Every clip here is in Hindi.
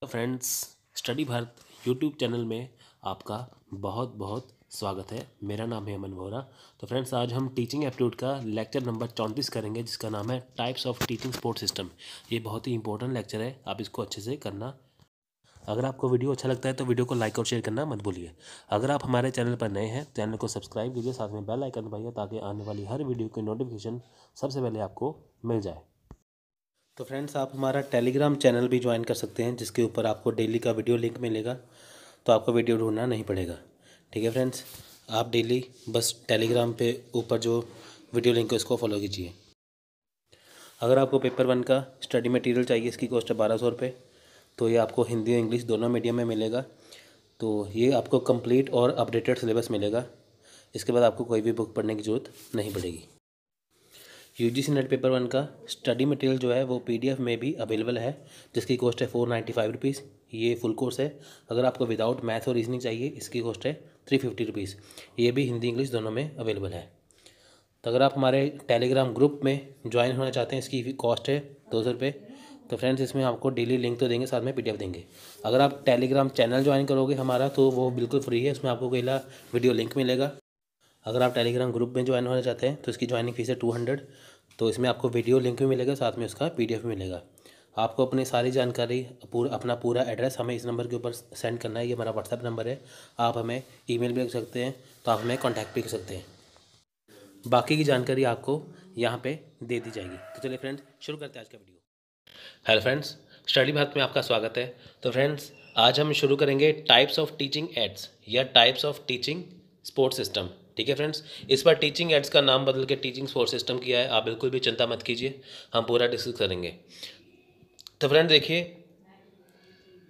तो friends, study Bharat YouTube channel में आपका बहुत बहुत स्वागत है। मेरा नाम है अमन वोरा। तो फ्रेंड्स, आज हम टीचिंग एप्टीट्यूड का लेक्चर नंबर 34 करेंगे, जिसका नाम है types of teaching support system. ये बहुत ही इंपॉर्टेंट लेक्चर है, आप इसको अच्छे से करना। अगर आपको वीडियो अच्छा लगता है तो वीडियो को लाइक और शेयर करना मत भूलिए। अगर आप हमारे चैनल पर नए हैं, चैनल को सब्सक्राइब कीजिए, साथ में बेल आइकन दबाइए ताकि आने वाली हर वीडियो की नोटिफिकेशन सबसे पहले आपको मिल जाए। तो फ्रेंड्स, आप हमारा टेलीग्राम चैनल भी ज्वाइन कर सकते हैं, जिसके ऊपर आपको डेली का वीडियो लिंक मिलेगा, तो आपको वीडियो ढूंढना नहीं पड़ेगा। ठीक है फ्रेंड्स, आप डेली बस टेलीग्राम पे ऊपर जो वीडियो लिंक है उसको फॉलो कीजिए। अगर आपको पेपर 1 का स्टडी मटेरियल चाहिए, इसकी कॉस्ट है 1200 रुपये। तो ये आपको हिंदी और इंग्लिश दोनों मीडियम में मिलेगा। तो ये आपको कंप्लीट और अपडेटेड सिलेबस मिलेगा। इसके बाद आपको कोई भी बुक पढ़ने की ज़रूरत नहीं पड़ेगी। यूजीसी नेट पेपर 1 का स्टडी मटेरियल जो है वो पीडीएफ में भी अवेलेबल है, जिसकी कॉस्ट है 495 रुपीज़। ये फुल कोर्स है। अगर आपको विदाउट मैथ और रीजनिंग चाहिए, इसकी कॉस्ट है 350 रुपीज़। ये भी हिंदी इंग्लिश दोनों में अवेलेबल है। तो अगर आप हमारे टेलीग्राम ग्रुप में ज्वाइन होना चाहते हैं, इसकी कॉस्ट है 200 रुपये। तो फ्रेंड्स, इसमें आपको डेली लिंक तो देंगे, साथ में पीडीएफ देंगे। अगर आप टेलीग्राम चैनल ज्वाइन करोगे हमारा, तो वो बिल्कुल फ्री है, उसमें आपको पहला वीडियो लिंक मिलेगा। अगर आप टेलीग्राम ग्रुप में ज्वाइन होना चाहते हैं तो इसकी ज्वाइनिंग फ़ीस है 200। तो इसमें आपको वीडियो लिंक भी मिलेगा, साथ में उसका पीडीएफ भी मिलेगा। आपको अपनी सारी जानकारी, अपना पूरा एड्रेस हमें इस नंबर के ऊपर सेंड करना है। ये हमारा व्हाट्सएप नंबर है। आप हमें ईमेल भी कर सकते हैं, तो आप हमें कॉन्टैक्ट भी कर सकते हैं। बाकी की जानकारी आपको यहाँ पे दे दी जाएगी। तो चलिए फ्रेंड्स, शुरू करते हैं आज का video. Hello friends, study Bharat में आपका स्वागत है। तो फ्रेंड्स, आज हम शुरू करेंगे टाइप्स ऑफ टीचिंग एड्स या types of teaching support system. ठीक है फ्रेंड्स, इस बार टीचिंग एड्स का नाम बदल के टीचिंग सपोर्ट सिस्टम किया है। आप बिल्कुल भी चिंता मत कीजिए, हम पूरा डिस्कस करेंगे। तो फ्रेंड्स देखिए,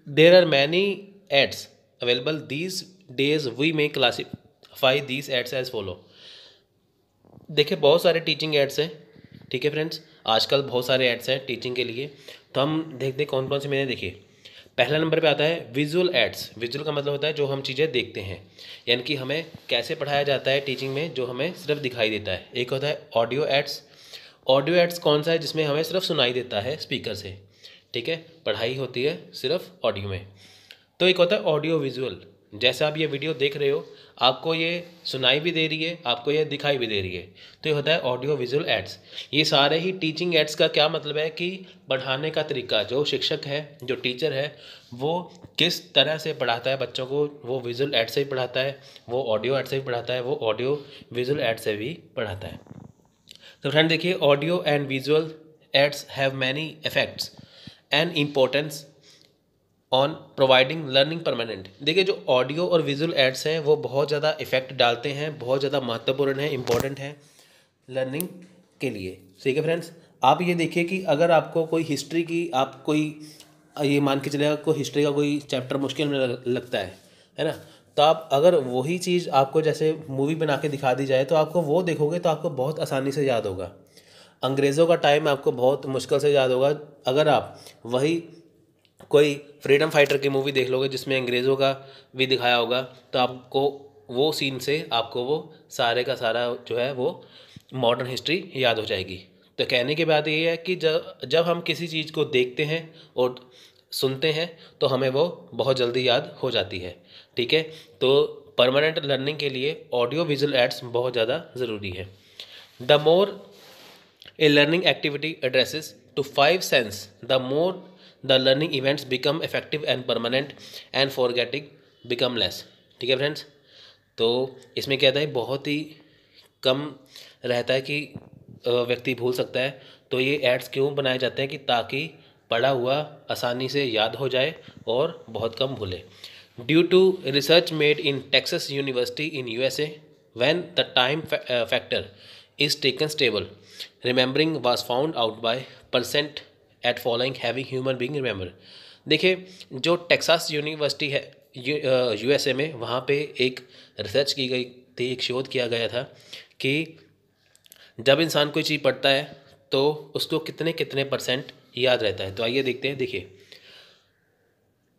there are many aids available these days, we may classify these aids as follow. देखिए, बहुत सारे टीचिंग एड्स हैं। ठीक है फ्रेंड्स, आजकल बहुत सारे एड्स हैं टीचिंग के लिए। तो हम देखते हैं कौन कौन से मैंने देखिए। पहला नंबर पे आता है विजुअल एड्स। विजुअल का मतलब होता है जो हम चीज़ें देखते हैं, यानी कि हमें कैसे पढ़ाया जाता है टीचिंग में, जो हमें सिर्फ दिखाई देता है। एक होता है ऑडियो एड्स। ऑडियो एड्स कौन सा है? जिसमें हमें सिर्फ सुनाई देता है स्पीकर से। ठीक है, पढ़ाई होती है सिर्फ ऑडियो में। तो एक होता है ऑडियो विजुअल। जैसे आप ये वीडियो देख रहे हो, आपको ये सुनाई भी दे रही है, आपको ये दिखाई भी दे रही है। तो ये होता है ऑडियो विजुअल एड्स। ये सारे ही टीचिंग एड्स का क्या मतलब है कि पढ़ाने का तरीका, जो शिक्षक है, जो टीचर है, वो किस तरह से पढ़ाता है बच्चों को, वो विजुअल एड से भी पढ़ाता है, वो ऑडियो एड से भी पढ़ाता है, वो ऑडियो विजुअल एड से भी पढ़ाता है। तो फ्रेंड देखिए, audio and visual aids have many effects and importance on providing learning permanent. देखिए, जो ऑडियो और विजुअल एड्स हैं वो बहुत ज़्यादा इफेक्ट डालते हैं, बहुत ज़्यादा महत्वपूर्ण है, इंपॉर्टेंट है लर्निंग के लिए। ठीक है फ्रेंड्स, आप ये देखिए कि अगर आपको कोई हिस्ट्री की, आप कोई ये मान के चलेगा, कोई हिस्ट्री का कोई चैप्टर मुश्किल में लगता है ना, तो आप अगर वही चीज़ आपको जैसे मूवी बना के दिखा दी जाए, तो आपको वो देखोगे तो आपको बहुत आसानी से याद होगा। अंग्रेज़ों का टाइम आपको बहुत मुश्किल से याद होगा। अगर आप वही कोई फ्रीडम फाइटर की मूवी देख लोगे जिसमें अंग्रेज़ों का भी दिखाया होगा, तो आपको वो सीन से आपको वो सारे का सारा जो है वो मॉडर्न हिस्ट्री याद हो जाएगी। तो कहने की बात ये है कि जब हम किसी चीज़ को देखते हैं और सुनते हैं तो हमें वो बहुत जल्दी याद हो जाती है। ठीक है, तो परमानेंट लर्निंग के लिए ऑडियो विजुअल एड्स बहुत ज़्यादा ज़रूरी है। The more a learning activity addresses to five sense, the more the learning events become effective and permanent and forgetting become less। ठीक है फ्रेंड्स, तो इसमें क्या होता है, बहुत ही कम रहता है कि व्यक्ति भूल सकता है। तो ये एड्स क्यों बनाए जाते हैं कि ताकि पढ़ा हुआ आसानी से याद हो जाए और बहुत कम भूले। Due to research made in Texas university in USA, when the time factor is taken stable, remembering was found out by percent at following having human being remember। देखिए, जो टेक्सास यूनिवर्सिटी है यूएसए में, वहाँ पे एक रिसर्च की गई थी, एक शोध किया गया था कि जब इंसान कोई चीज़ पढ़ता है तो उसको कितने कितने परसेंट याद रहता है। तो आइए देखते हैं। देखिए,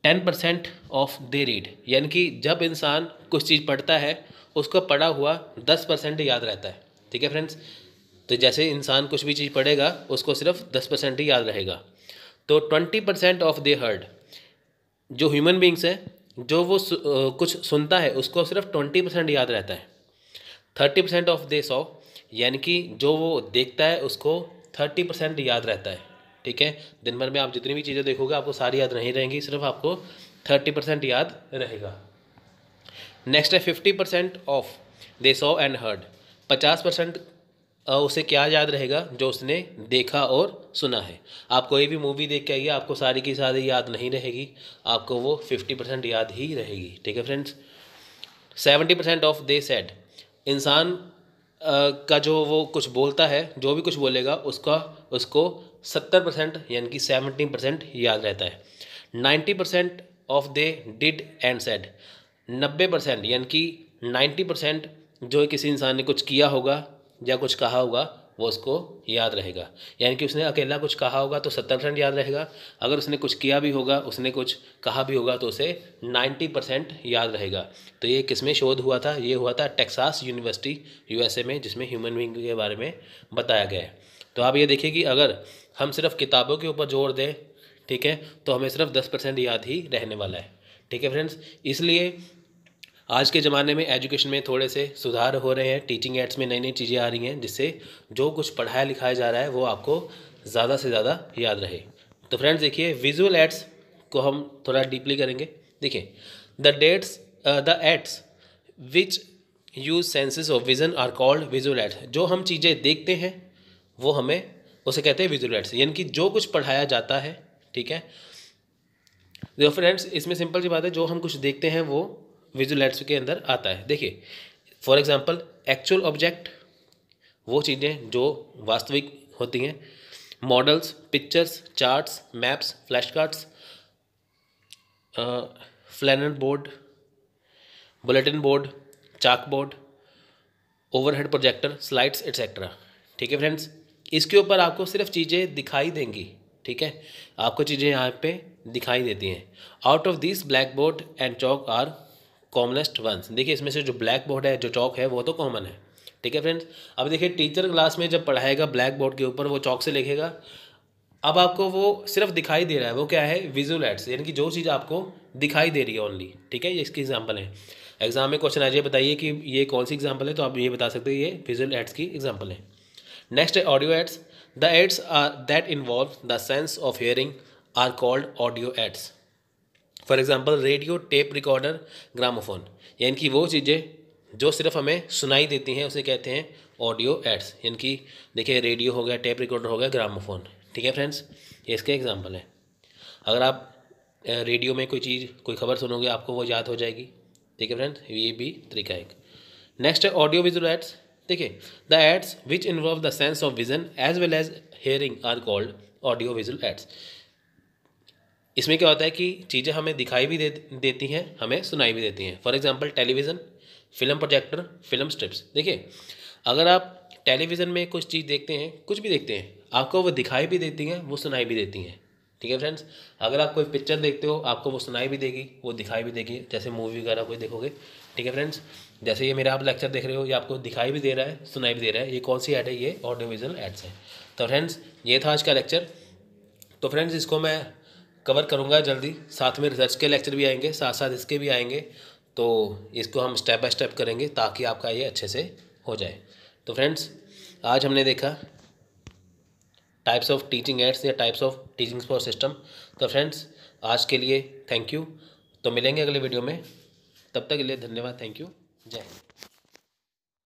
10% ऑफ दे रीड, यानी कि जब इंसान कुछ चीज़ पढ़ता है उसको पढ़ा हुआ 10% याद रहता है। ठीक है फ्रेंड्स, तो जैसे इंसान कुछ भी चीज़ पढ़ेगा उसको सिर्फ 10% ही याद रहेगा। तो 20% ऑफ दे हर्ड, जो ह्यूमन बींग्स है, जो वो कुछ सुनता है उसको सिर्फ 20% याद रहता है। 30% ऑफ दे सौ, यानी कि जो वो देखता है उसको 30% याद रहता है। ठीक है, दिन भर में आप जितनी भी चीज़ें देखोगे आपको सारी याद नहीं रहेंगी, सिर्फ आपको 30% याद रहेगा। नेक्स्ट है 50% of they saw and heard. 50% उसे क्या याद रहेगा, जो उसने देखा और सुना है। आप कोई भी मूवी देख के आइए, आपको सारी की सारी याद नहीं रहेगी, आपको वो 50% याद ही रहेगी। ठीक है फ्रेंड्स। 70% ऑफ दे सेड, इंसान का जो वो कुछ बोलता है, जो भी कुछ बोलेगा उसको 70% यानी कि 70% याद रहता है। 90% of they did and said, 90% यानी कि 90% जो किसी इंसान ने कुछ किया होगा या कुछ कहा होगा वो उसको याद रहेगा। यानी कि उसने अकेला कुछ कहा होगा तो 70% याद रहेगा, अगर उसने कुछ किया भी होगा, उसने कुछ कहा भी होगा तो उसे 90% याद रहेगा। तो ये किस में शोध हुआ था, ये हुआ था टेक्सास यूनिवर्सिटी यूएसए में, जिसमें ह्यूमन बींग के बारे में बताया गया है। तो आप ये देखिए कि अगर हम सिर्फ किताबों के ऊपर जोर दें, ठीक है, तो हमें सिर्फ 10% याद ही रहने वाला है। ठीक है फ्रेंड्स, इसलिए आज के ज़माने में एजुकेशन में थोड़े से सुधार हो रहे हैं, टीचिंग एड्स में नई नई चीज़ें आ रही हैं, जिससे जो कुछ पढ़ाया लिखाया जा रहा है वो आपको ज़्यादा से ज़्यादा याद रहे। तो फ्रेंड्स देखिए, विजुअल एड्स को हम थोड़ा डीपली करेंगे। देखिए, the aids which use senses of vision are called visual aids. जो हम चीज़ें देखते हैं वो हमें उसे कहते हैं विजुअल एड्स, यानी कि जो कुछ पढ़ाया जाता है। ठीक है, देखो फ्रेंड्स, इसमें सिंपल सी बात है, जो हम कुछ देखते हैं वो विजुअल एड्स के अंदर आता है। देखिए फॉर एग्जांपल, एक्चुअल ऑब्जेक्ट, वो चीज़ें जो वास्तविक होती हैं। Models, pictures, charts, maps, flash cards, flannel board, bulletin board, chalk board, overhead projector, slides etcetera. ठीक है फ्रेंड्स, इसके ऊपर आपको सिर्फ चीज़ें दिखाई देंगी। ठीक है, आपको चीज़ें यहाँ पे दिखाई देती हैं। Out of this black board and chalk are commonest ones. देखिए, इसमें से जो ब्लैक बोर्ड है, जो चौक है, वो तो कॉमन है। ठीक है फ्रेंड्स, अब देखिए टीचर क्लास में जब पढ़ाएगा ब्लैक बोर्ड के ऊपर वो चौक से लिखेगा, अब आपको वो सिर्फ दिखाई दे रहा है, वो क्या है, विजुअल एड्स, यानी कि जो चीज़ आपको दिखाई दे रही है ओनली। ठीक है, ये इसकी एग्जांपल है। एग्जाम में क्वेश्चन आ जाए, बताइए कि ये कौन सी एग्जांपल है, तो आप ये बता सकते हो ये विजुअल एड्स की एग्जांपल है। नेक्स्ट है audio aids. The aids are that involve the sense of hearing are called audio aids. For example, radio, tape recorder, gramophone, यानी कि वो चीज़ें जो सिर्फ हमें सुनाई देती हैं उसे कहते हैं ऑडियो एड्स। यानी कि देखिए, रेडियो हो गया, टेप रिकॉर्डर हो गया, ग्रामोफोन। ठीक है फ्रेंड्स, ये इसके एग्जाम्पल है। अगर आप रेडियो में कोई चीज़, कोई खबर सुनोगे, आपको वो याद हो जाएगी। ठीक है फ्रेंड्स, ये भी तरीका है। नेक्स्ट है ऑडियो विजुअल एड्स। देखिए, the aids which involve the sense of vision as well as hearing are called audio visual aids. इसमें क्या होता है कि चीज़ें हमें दिखाई भी देती हैं, हमें सुनाई भी देती हैं। For example, television, film projector, film strips. देखिए, अगर आप टेलीविज़न में कुछ चीज़ देखते हैं, कुछ भी देखते हैं, आपको वो दिखाई भी देती हैं, वो सुनाई भी देती हैं। ठीक है फ्रेंड्स, अगर आप कोई पिक्चर देखते हो, आपको वो सुनाई भी देगी, वो दिखाई भी देगी, जैसे मूवी वगैरह कोई देखोगे। ठीक है फ्रेंड्स, जैसे ये मेरा आप लेक्चर देख रहे हो, ये आपको दिखाई भी दे रहा है, सुनाई भी दे रहा है। ये कौन सी ऐड है, ये ऑडियो विजुअल एड्स है। तो फ्रेंड्स, ये था आज का लेक्चर। तो फ्रेंड्स, इसको मैं कवर करूँगा जल्दी, साथ में रिसर्च के लेक्चर भी आएंगे, साथ साथ इसके भी आएंगे। तो इसको हम स्टेप बाय स्टेप करेंगे ताकि आपका ये अच्छे से हो जाए। तो फ्रेंड्स, आज हमने देखा टाइप्स ऑफ टीचिंग एड्स या types of teaching support system. तो फ्रेंड्स, आज के लिए थैंक यू। तो मिलेंगे अगले वीडियो में, तब तक के लिए धन्यवाद, थैंक यू, जय हिंद।